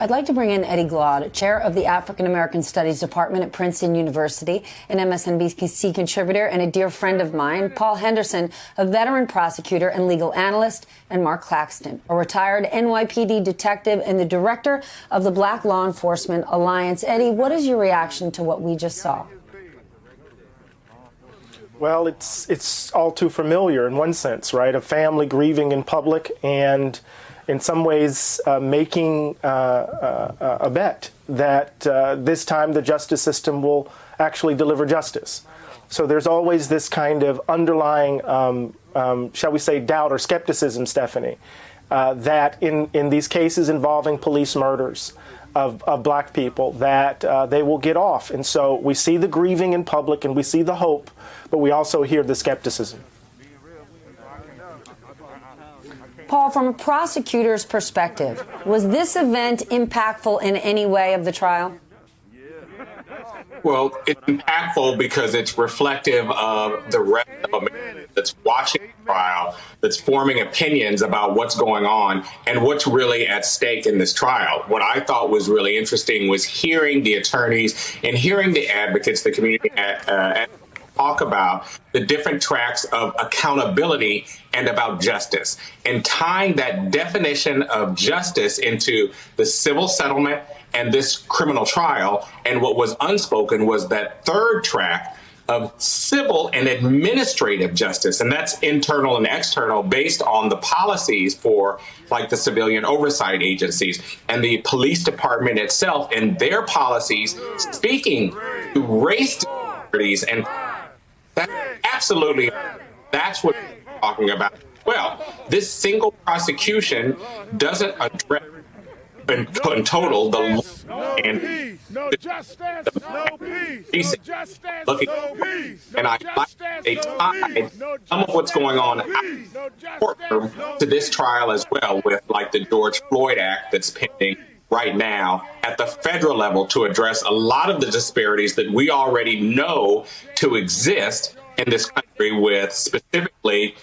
I'd like to bring in Eddie Glaude, chair of the African American Studies Department at Princeton University, an MSNBC contributor and a dear friend of mine, Paul Henderson, a veteran prosecutor and legal analyst, and Mark Claxton, a retired NYPD detective and the director of the Black Law Enforcement Alliance. Eddie, what is your reaction to what we just saw? Well, it's all too familiar in one sense, right? A family grieving in public and in some ways making a bet that this time the justice system will actually deliver justice. So there's always this kind of underlying, shall we say, doubt or skepticism, Stephanie, that in these cases involving police murders of black people, that they will get off. And so we see the grieving in public and we see the hope, but we also hear the skepticism. Paul, from a prosecutor's perspective, was this event impactful in any way of the trial? Well, it's impactful because it's reflective of the rest of America that's watching the trial, that's forming opinions about what's going on and what's really at stake in this trial. What I thought was really interesting was hearing the attorneys and hearing the advocates, the community talk about the different tracks of accountability and about justice, and tying that definition of justice into the civil settlement and this criminal trial. And what was unspoken was that third track of civil and administrative justice, and that's internal and external based on the policies for like the civilian oversight agencies and the police department itself and their policies speaking to race disparities. And that's absolutely, that's what we're talking about. Well, this single prosecution doesn't address in total the and no justice, no peace, no justice, looking, no peace, no and I they tied some of what's going on in the courtroom to this trial as well, with like the George Floyd Act that's pending right now at the federal level to address a lot of the disparities that we already know to exist in this country, with specifically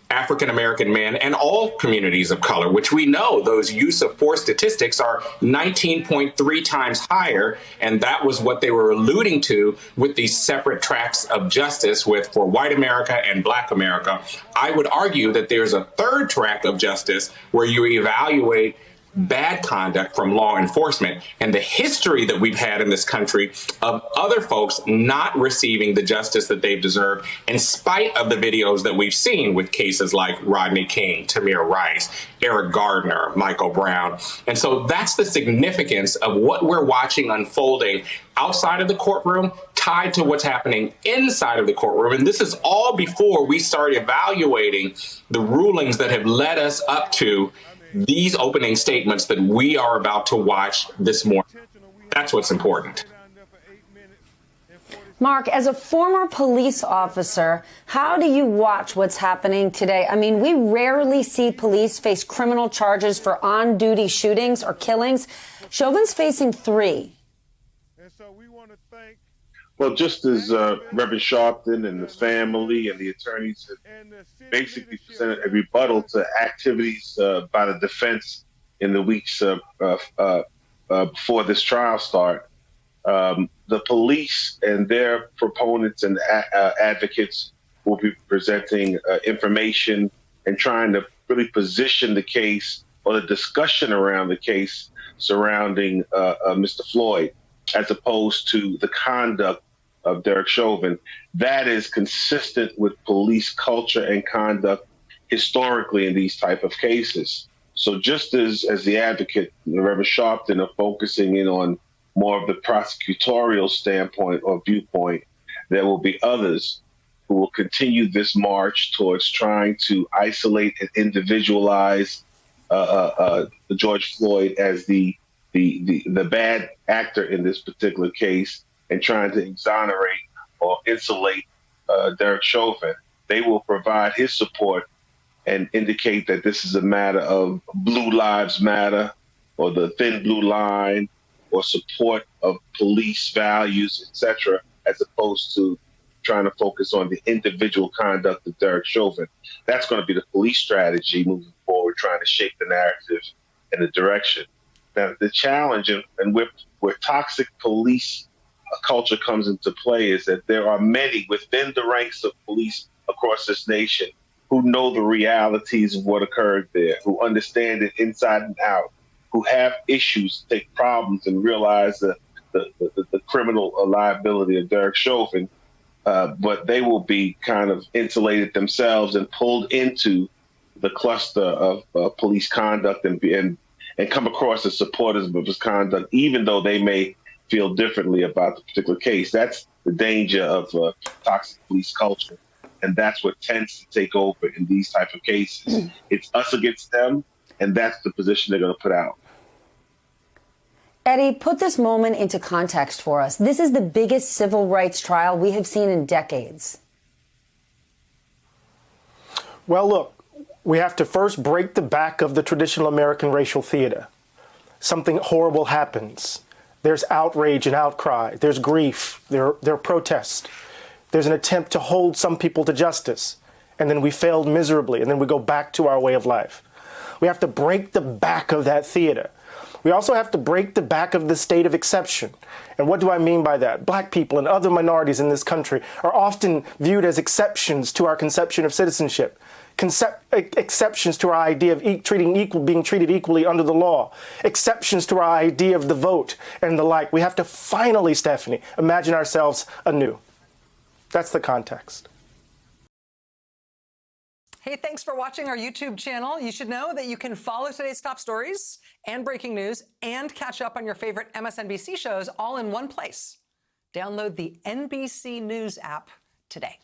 African-American men and all communities of color, which we know those use of force statistics are 19.3 times higher. And that was what they were alluding to with these separate tracks of justice with for white America and black America. I would argue that there's a third track of justice where you evaluate bad conduct from law enforcement and the history that we've had in this country of other folks not receiving the justice that they've deserved, in spite of the videos that we've seen with cases like Rodney King, Tamir Rice, Eric Gardner, Michael Brown. And so that's the significance of what we're watching unfolding outside of the courtroom, tied to what's happening inside of the courtroom. And this is all before we start evaluating the rulings that have led us up to these opening statements that we are about to watch this morning. That's what's important. Mark, as a former police officer, how do you watch what's happening today? I mean, we rarely see police face criminal charges for on-duty shootings or killings. Chauvin's facing 3. And so we want to thank. Well, just as Reverend Sharpton and the family and the attorneys have basically presented a rebuttal to activities by the defense in the weeks before this trial start, the police and their proponents and advocates will be presenting information and trying to really position the case or the discussion around the case surrounding Mr. Floyd, as opposed to the conduct of Derek Chauvin. That is consistent with police culture and conduct historically in these type of cases. So just as the advocate, the Reverend Sharpton, are focusing in on more of the prosecutorial standpoint or viewpoint, there will be others who will continue this march towards trying to isolate and individualize George Floyd as the bad actor in this particular case, and trying to exonerate or insulate Derek Chauvin. They will provide his support and indicate that this is a matter of Blue Lives Matter or the thin blue line or support of police values, etc., as opposed to trying to focus on the individual conduct of Derek Chauvin. That's going to be the police strategy moving forward, trying to shape the narrative and the direction. Now, the challenge and where toxic police culture comes into play is that there are many within the ranks of police across this nation who know the realities of what occurred there, who understand it inside and out, who have issues, take problems, and realize the criminal liability of Derek Chauvin. But they will be kind of insulated themselves and pulled into the cluster of police conduct and come across as supporters of his conduct, even though they may feel differently about the particular case. That's the danger of toxic police culture. And that's what tends to take over in these type of cases. It's us against them, and that's the position they're going to put out. Eddie, put this moment into context for us. This is the biggest civil rights trial we have seen in decades. Well, look, we have to first break the back of the traditional American racial theater. Something horrible happens. There's outrage and outcry. There's grief. There are protests. There's an attempt to hold some people to justice. And then we failed miserably. And then we go back to our way of life. We have to break the back of that theater. We also have to break the back of the state of exception. And what do I mean by that? Black people and other minorities in this country are often viewed as exceptions to our conception of citizenship. Exceptions to our idea of being treated equally under the law, exceptions to our idea of the vote and the like. We have to finally, Stephanie, imagine ourselves anew. That's the context. Hey, thanks for watching our YouTube channel. You should know that you can follow today's top stories and breaking news and catch up on your favorite MSNBC shows all in one place. Download the NBC News app today.